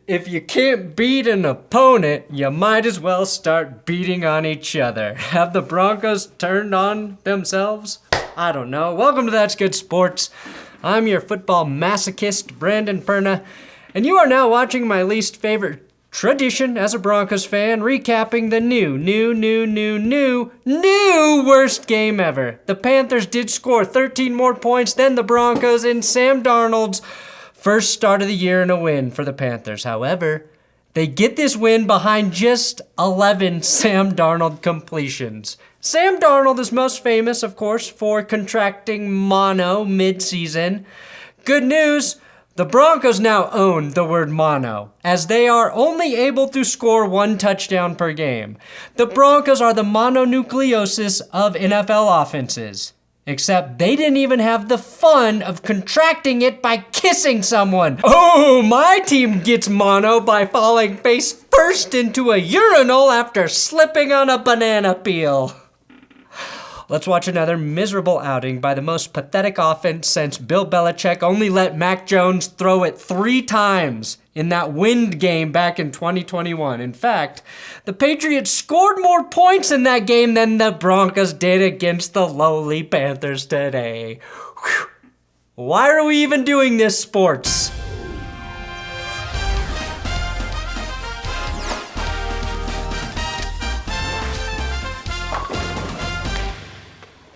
If you can't beat an opponent, you might as well start beating on each other. Have the Broncos turned on themselves? I don't know. Welcome to That's Good Sports. I'm your football masochist, Brandon Perna, and you are now watching my least favorite tradition as a Broncos fan, recapping the new worst game ever. The Panthers did score 13 more points than the Broncos in Sam Darnold's first start of the year and a win for the Panthers. However, they get this win behind just 11 Sam Darnold completions. Sam Darnold is most famous, of course, for contracting mono mid-season. Good news, the Broncos now own the word mono, as they are only able to score one touchdown per game. The Broncos are the mononucleosis of NFL offenses. Except they didn't even have the fun of contracting it by kissing someone. Oh, my team gets mono by falling face first into a urinal after slipping on a banana peel. Let's watch another miserable outing by the most pathetic offense since Bill Belichick only let Mac Jones throw it 3 times in that wind game back in 2021. In fact, the Patriots scored more points in that game than the Broncos did against the lowly Panthers today. Whew. Why are we even doing this, sports?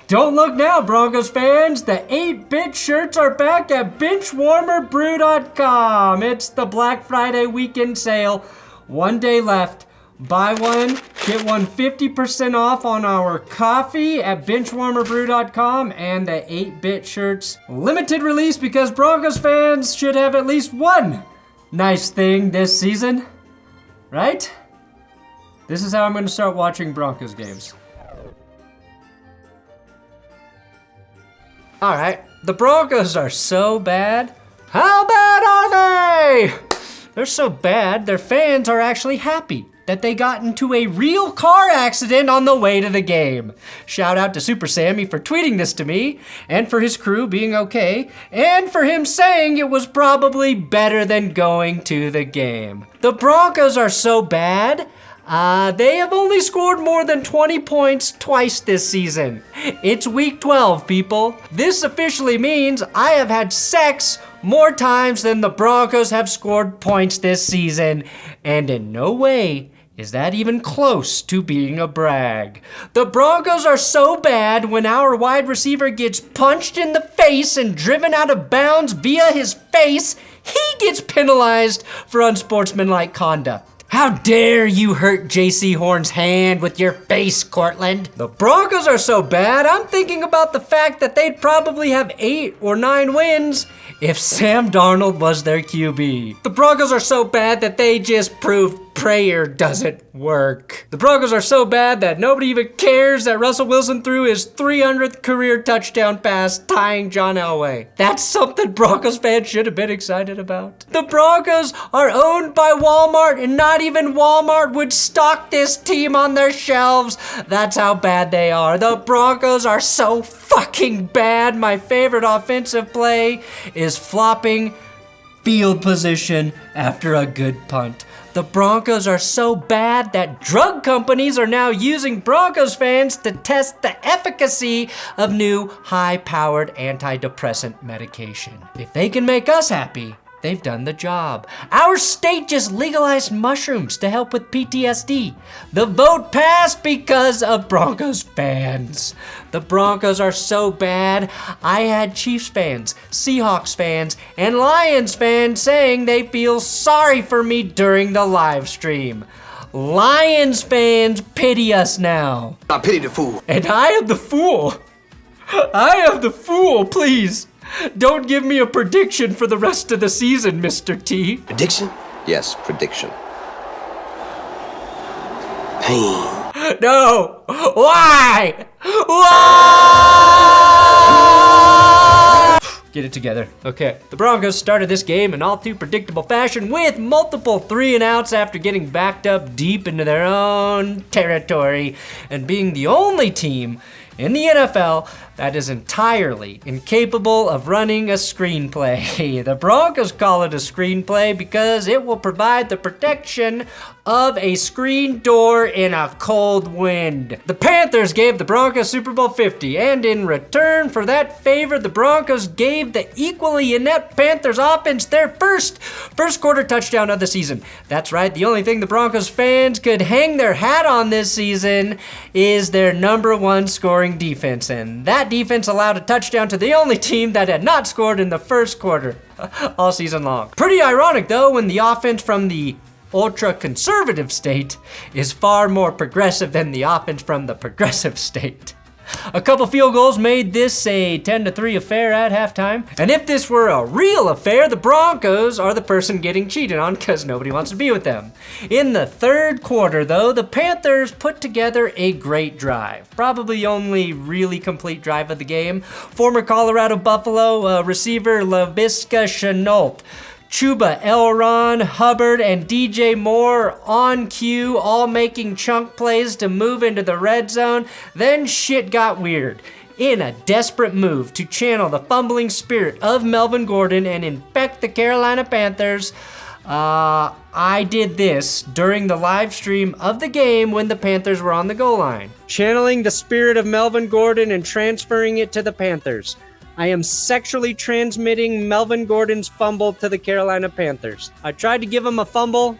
Don't look now, Broncos fans. The 8-bit shirts are back at BenchwarmerBrew.com. It's the Black Friday weekend sale. 1 day left. Buy one, get one 50% off on our coffee at BenchwarmerBrew.com and the 8-bit shirts. Limited release because Broncos fans should have at least one nice thing this season. Right? This is how I'm going to start watching Broncos games. All right, the Broncos are so bad. How bad are they? They're so bad, their fans are actually happy that they got into a real car accident on the way to the game. Shout out to Super Sammy for tweeting this to me, and for his crew being okay, and for him saying it was probably better than going to the game. The Broncos are so bad, they have only scored more than 20 points twice this season. It's week 12, people. This officially means I have had sex more times than the Broncos have scored points this season, and in no way is that even close to being a brag. The Broncos are so bad when our wide receiver gets punched in the face and driven out of bounds via his face, he gets penalized for unsportsmanlike conduct. How dare you hurt J.C. Horn's hand with your face, Cortland? The Broncos are so bad, I'm thinking about the fact that they'd probably have 8 or 9 wins if Sam Darnold was their QB. The Broncos are so bad that they just proved prayer doesn't work. The Broncos are so bad that nobody even cares that Russell Wilson threw his 300th career touchdown pass, tying John Elway. That's something Broncos fans should have been excited about. The Broncos are owned by Walmart, and not even Walmart would stock this team on their shelves. That's how bad they are. The Broncos are so fucking bad. My favorite offensive play is flopping field position after a good punt. The Broncos are so bad that drug companies are now using Broncos fans to test the efficacy of new high-powered antidepressant medication. If they can make us happy, they've done the job. Our state just legalized mushrooms to help with PTSD. The vote passed because of Broncos fans. The Broncos are so bad, I had Chiefs fans, Seahawks fans, and Lions fans saying they feel sorry for me during the live stream. Lions fans pity us now. I pity the fool. And I am the fool. I am the fool, please. Don't give me a prediction for the rest of the season, Mr. T. Prediction? Yes, prediction. Pain. No! Why? Why? Get it together. Okay, the Broncos started this game in all too predictable fashion with multiple 3-and-outs after getting backed up deep into their own territory and being the only team in the NFL that is entirely incapable of running a screenplay. The Broncos call it a screenplay because it will provide the protection of a screen door in a cold wind. The Panthers gave the Broncos Super Bowl 50, and in return for that favor, the Broncos gave the equally inept Panthers offense their first quarter touchdown of the season. That's right, the only thing the Broncos fans could hang their hat on this season is their #1 scoring defense, and that defense allowed a touchdown to the only team that had not scored in the first quarter all season long. Pretty ironic though, when the offense from the ultra-conservative state is far more progressive than the offense from the progressive state. A couple field goals made this a 10-3 affair at halftime. And if this were a real affair, the Broncos are the person getting cheated on because nobody wants to be with them. In the third quarter, though, the Panthers put together a great drive. Probably the only really complete drive of the game. Former Colorado Buffalo receiver LaVisca Chenault, Chuba Elron, Hubbard, and DJ Moore on cue, all making chunk plays to move into the red zone. Then shit got weird. In a desperate move to channel the fumbling spirit of Melvin Gordon and infect the Carolina Panthers, I did this during the live stream of the game when the Panthers were on the goal line. Channeling the spirit of Melvin Gordon and transferring it to the Panthers. I am sexually transmitting Melvin Gordon's fumble to the Carolina Panthers. I tried to give him a fumble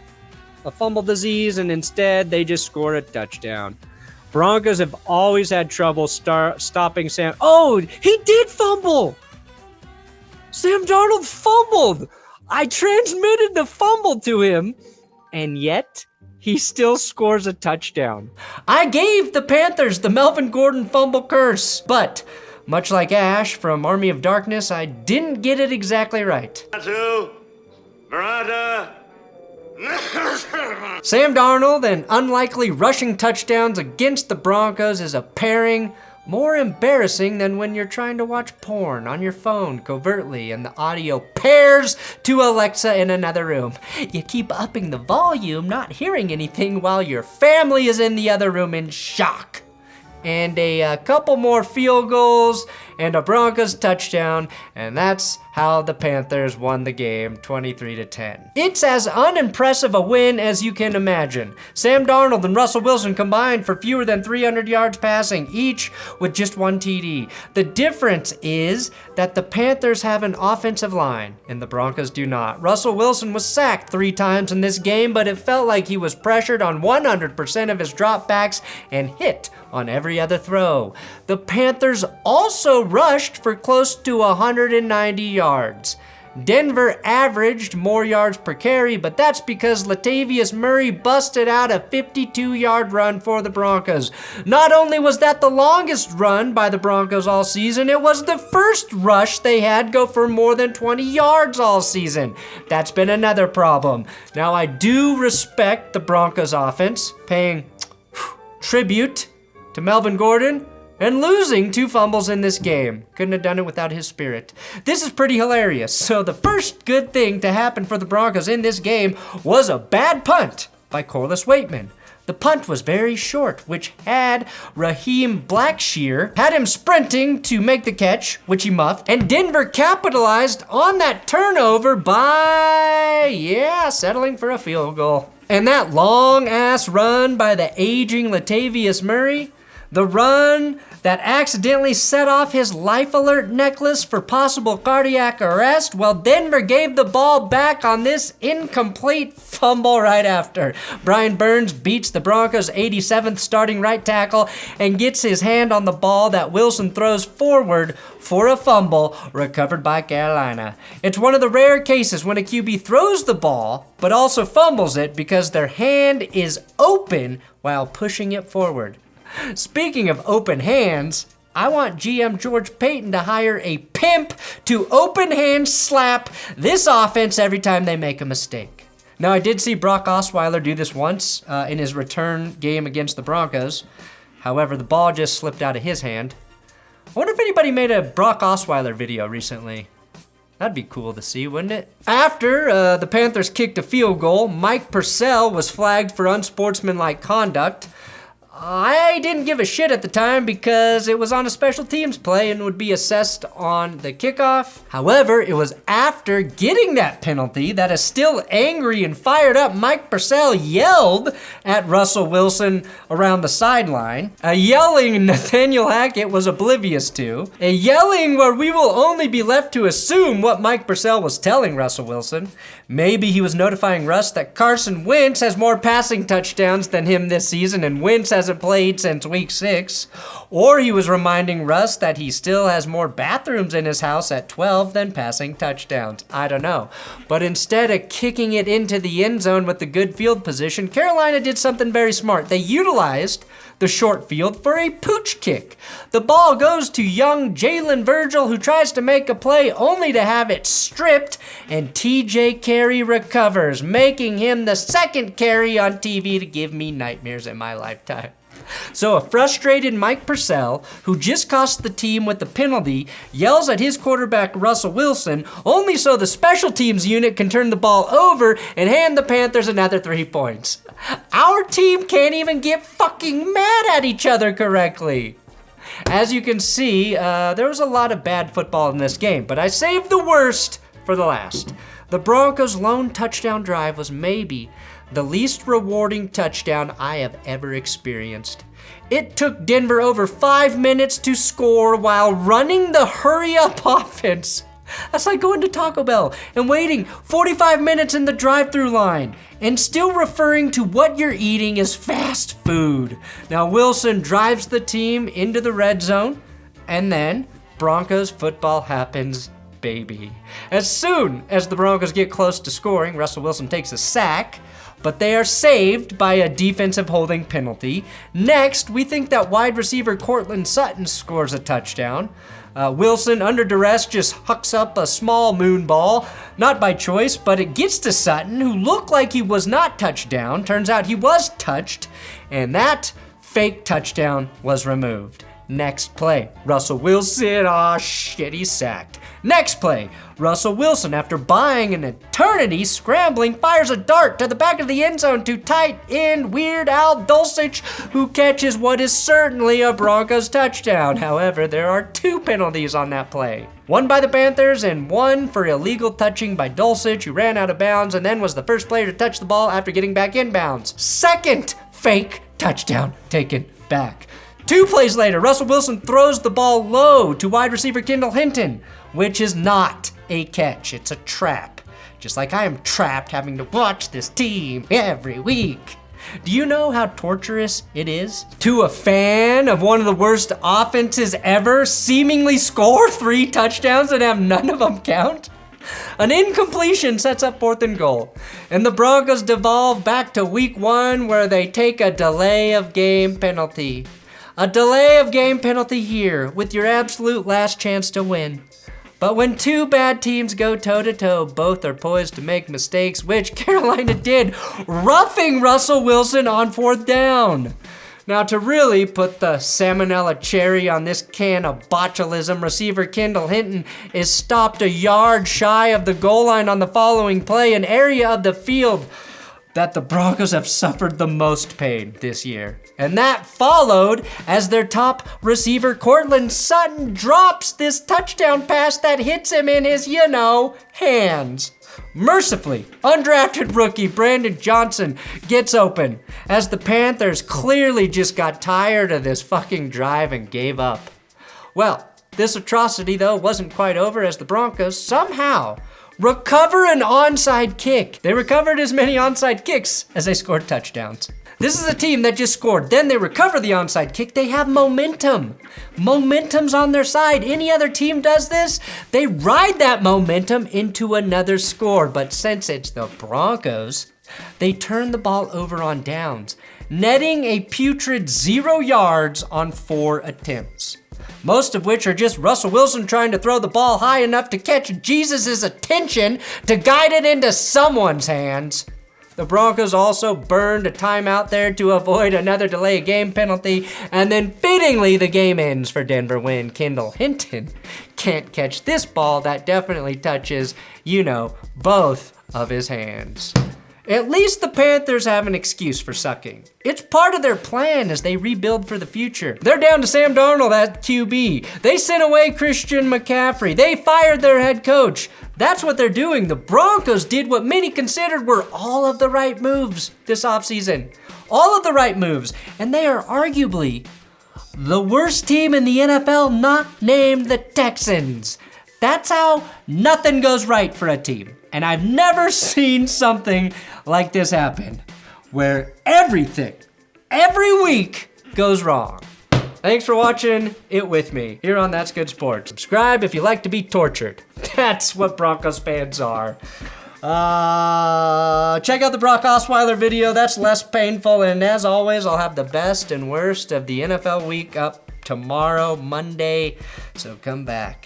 disease, and instead they just scored a touchdown. Broncos have always had trouble stopping Sam. Oh, he did fumble! Sam Darnold fumbled! I transmitted the fumble to him, and yet he still scores a touchdown. I gave the Panthers the Melvin Gordon fumble curse, but much like Ash from Army of Darkness, I didn't get it exactly right. Sam Darnold and unlikely rushing touchdowns against the Broncos is a pairing more embarrassing than when you're trying to watch porn on your phone covertly and the audio pairs to Alexa in another room. You keep upping the volume, not hearing anything while your family is in the other room in shock. And a couple more field goals and a Broncos touchdown, and that's how the Panthers won the game 23-10. It's as unimpressive a win as you can imagine. Sam Darnold and Russell Wilson combined for fewer than 300 yards passing, each with just 1 TD. The difference is that the Panthers have an offensive line and the Broncos do not. Russell Wilson was sacked 3 times in this game, but it felt like he was pressured on 100% of his dropbacks and hit on every other throw. The Panthers also rushed for close to 190 yards. Denver averaged more yards per carry, but that's because Latavius Murray busted out a 52-yard run for the Broncos. Not only was that the longest run by the Broncos all season, it was the first rush they had go for more than 20 yards all season. That's been another problem. Now, I do respect the Broncos offense, paying tribute to Melvin Gordon and losing 2 fumbles in this game. Couldn't have done it without his spirit. This is pretty hilarious. So the first good thing to happen for the Broncos in this game was a bad punt by Corliss Waitman. The punt was very short, which had Raheem Blackshear, had him sprinting to make the catch, which he muffed, and Denver capitalized on that turnover by, settling for a field goal. And that long-ass run by the aging Latavius Murray, the run that accidentally set off his life alert necklace for possible cardiac arrest, well, Denver gave the ball back on this incomplete fumble right after. Brian Burns beats the Broncos' 87th starting right tackle and gets his hand on the ball that Wilson throws forward for a fumble recovered by Carolina. It's one of the rare cases when a QB throws the ball but also fumbles it because their hand is open while pushing it forward. Speaking of open hands, I want GM George Payton to hire a pimp to open hand slap this offense every time they make a mistake. Now, I did see Brock Osweiler do this once in his return game against the Broncos. However, the ball just slipped out of his hand. I wonder if anybody made a Brock Osweiler video recently. That'd be cool to see, wouldn't it? After the Panthers kicked a field goal, Mike Purcell was flagged for unsportsmanlike conduct. I didn't give a shit at the time because it was on a special teams play and would be assessed on the kickoff. However, it was after getting that penalty that a still angry and fired up Mike Purcell yelled at Russell Wilson around the sideline. A yelling Nathaniel Hackett was oblivious to. A yelling where we will only be left to assume what Mike Purcell was telling Russell Wilson. Maybe he was notifying Russ that Carson Wentz has more passing touchdowns than him this season and Wentz hasn't played since week 6. Or he was reminding Russ that he still has more bathrooms in his house at 12 than passing touchdowns. I don't know. But instead of kicking it into the end zone with the good field position, Carolina did something very smart. They utilized the short field for a pooch kick. The ball goes to young Jalen Virgil, who tries to make a play only to have it stripped, and TJ Carey recovers, making him the second carry on TV to give me nightmares in my lifetime. So a frustrated Mike Purcell, who just cost the team with the penalty, yells at his quarterback Russell Wilson, only so the special teams unit can turn the ball over and hand the Panthers another 3 points. Our team can't even get fucking mad at each other correctly. As you can see, there was a lot of bad football in this game, but I saved the worst for the last. The Broncos' lone touchdown drive was maybe the least rewarding touchdown I have ever experienced. It took Denver over 5 minutes to score while running the hurry-up offense. That's like going to Taco Bell and waiting 45 minutes in the drive-thru line and still referring to what you're eating as fast food. Now Wilson drives the team into the red zone, and then Broncos football happens, baby. As soon as the Broncos get close to scoring, Russell Wilson takes a sack, but they are saved by a defensive holding penalty. Next, we think that wide receiver Courtland Sutton scores a touchdown. Wilson, under duress, just hucks up a small moon ball, not by choice, but it gets to Sutton, who looked like he was not touched down. Turns out he was touched, and that fake touchdown was removed. Next play, Russell Wilson, aw shit, he's sacked. Next play, Russell Wilson, after buying an eternity, scrambling, fires a dart to the back of the end zone to tight end Weird Al Dulcich, who catches what is certainly a Broncos touchdown. However, there are 2 penalties on that play. One by the Panthers and one for illegal touching by Dulcich, who ran out of bounds and then was the first player to touch the ball after getting back in bounds. Second fake touchdown taken back. 2 plays later, Russell Wilson throws the ball low to wide receiver Kendall Hinton, which is not a catch, it's a trap. Just like I am trapped having to watch this team every week. Do you know how torturous it is to a fan of one of the worst offenses ever seemingly score 3 touchdowns and have none of them count? An incompletion sets up 4th and goal, and the Broncos devolve back to week 1 where they take a delay of game penalty. A delay of game penalty here with your absolute last chance to win. But when 2 bad teams go toe-to-toe, both are poised to make mistakes, which Carolina did, roughing Russell Wilson on 4th down. Now, to really put the salmonella cherry on this can of botulism, receiver Kendall Hinton is stopped a yard shy of the goal line on the following play, an area of the field that the Broncos have suffered the most pain this year. And that followed as their top receiver, Courtland Sutton, drops this touchdown pass that hits him in his, hands. Mercifully, undrafted rookie Brandon Johnson gets open as the Panthers clearly just got tired of this fucking drive and gave up. Well, this atrocity, though, wasn't quite over as the Broncos somehow recover an onside kick. They recovered as many onside kicks as they scored touchdowns. This is a team that just scored, then they recover the onside kick. They have momentum. Momentum's on their side. Any other team does this, they ride that momentum into another score. But since it's the Broncos, they turn the ball over on downs, netting a putrid 0 yards on 4 attempts. Most of which are just Russell Wilson trying to throw the ball high enough to catch Jesus' attention to guide it into someone's hands. The Broncos also burned a timeout there to avoid another delay game penalty, and then fittingly the game ends for Denver when Kendall Hinton can't catch this ball that definitely touches, both of his hands. At least the Panthers have an excuse for sucking. It's part of their plan as they rebuild for the future. They're down to Sam Darnold at QB. They sent away Christian McCaffrey. They fired their head coach. That's what they're doing. The Broncos did what many considered were all of the right moves this offseason. All of the right moves. And they are arguably the worst team in the NFL not named the Texans. That's how nothing goes right for a team. And I've never seen something like this happen, where everything, every week, goes wrong. Thanks for watching it with me here on That's Good Sports. Subscribe if you like to be tortured. That's what Broncos fans are. Check out the Brock Osweiler video. That's less painful. And as always, I'll have the best and worst of the NFL week up tomorrow, Monday. So come back.